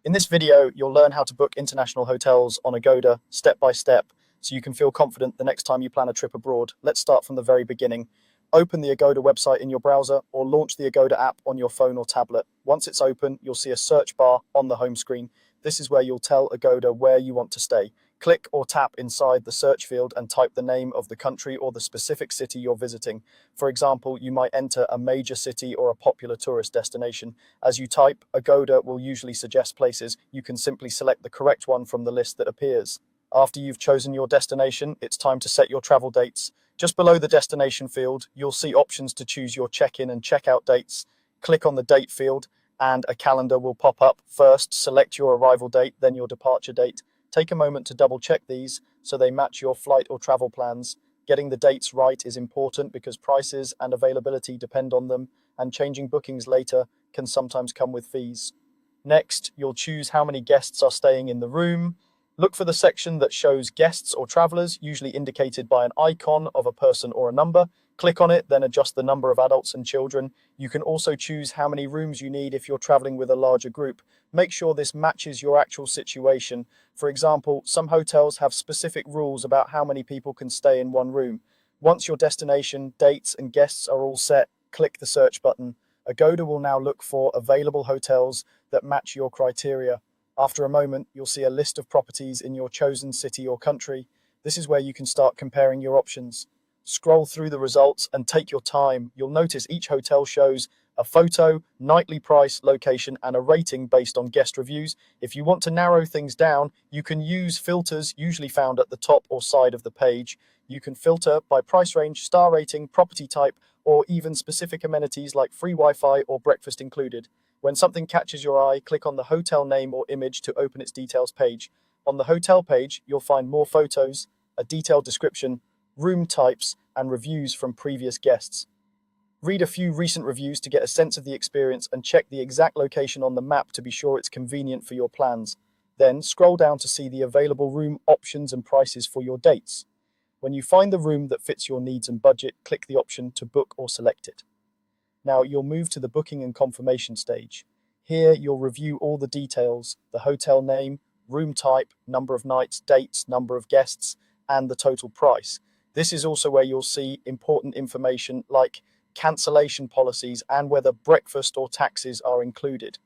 In this video, you'll learn how to book international hotels on Agoda step by step so you can feel confident the next time you plan a trip abroad. Let's start from the very beginning. Open the Agoda website in your browser or launch the Agoda app on your phone or tablet. Once it's open, you'll see a search bar on the home screen. This is where you'll tell Agoda where you want to stay. Click or tap inside the search field and type the name of the country or the specific city you're visiting. For example, you might enter a major city or a popular tourist destination. As you type, Agoda will usually suggest places. You can simply select the correct one from the list that appears. After you've chosen your destination, it's time to set your travel dates. Just below the destination field, you'll see options to choose your check-in and check-out dates. Click on the date field and a calendar will pop up. First, select your arrival date, then your departure date. Take a moment to double check these so they match your flight or travel plans. Getting the dates right is important because prices and availability depend on them, and changing bookings later can sometimes come with fees. Next, you'll choose how many guests are staying in the room. Look for the section that shows guests or travelers, usually indicated by an icon of a person or a number. Click on it, then adjust the number of adults and children. You can also choose how many rooms you need if you're traveling with a larger group. Make sure this matches your actual situation. For example, some hotels have specific rules about how many people can stay in one room. Once your destination, dates, and guests are all set, click the search button. Agoda will now look for available hotels that match your criteria. After a moment, you'll see a list of properties in your chosen city or country. This is where you can start comparing your options. Scroll through the results and take your time. You'll notice each hotel shows a photo, nightly price, location, and a rating based on guest reviews. If you want to narrow things down, you can use filters usually found at the top or side of the page. You can filter by price range, star rating, property type, or even specific amenities like free Wi-Fi or breakfast included. When something catches your eye, click on the hotel name or image to open its details page. On the hotel page, you'll find more photos, a detailed description, room types, and reviews from previous guests. Read a few recent reviews to get a sense of the experience and check the exact location on the map to be sure it's convenient for your plans. Then scroll down to see the available room options and prices for your dates. When you find the room that fits your needs and budget, click the option to book or select it. Now you'll move to the booking and confirmation stage. Here you'll review all the details, the hotel name, room type, number of nights, dates, number of guests, and the total price. This is also where you'll see important information like cancellation policies and whether breakfast or taxis are included.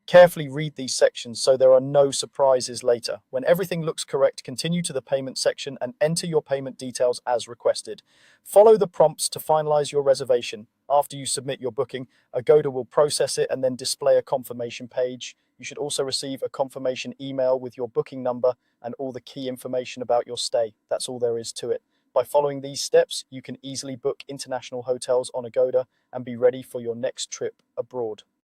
Carefully read these sections so there are no surprises later. When everything looks correct, continue to the payment section and enter your payment details as requested. Follow the prompts to finalize your reservation. After you submit your booking, Agoda will process it and then display a confirmation page. You should also receive a confirmation email with your booking number and all the key information about your stay. That's all there is to it. By following these steps, you can easily book international hotels on Agoda and be ready for your next trip abroad.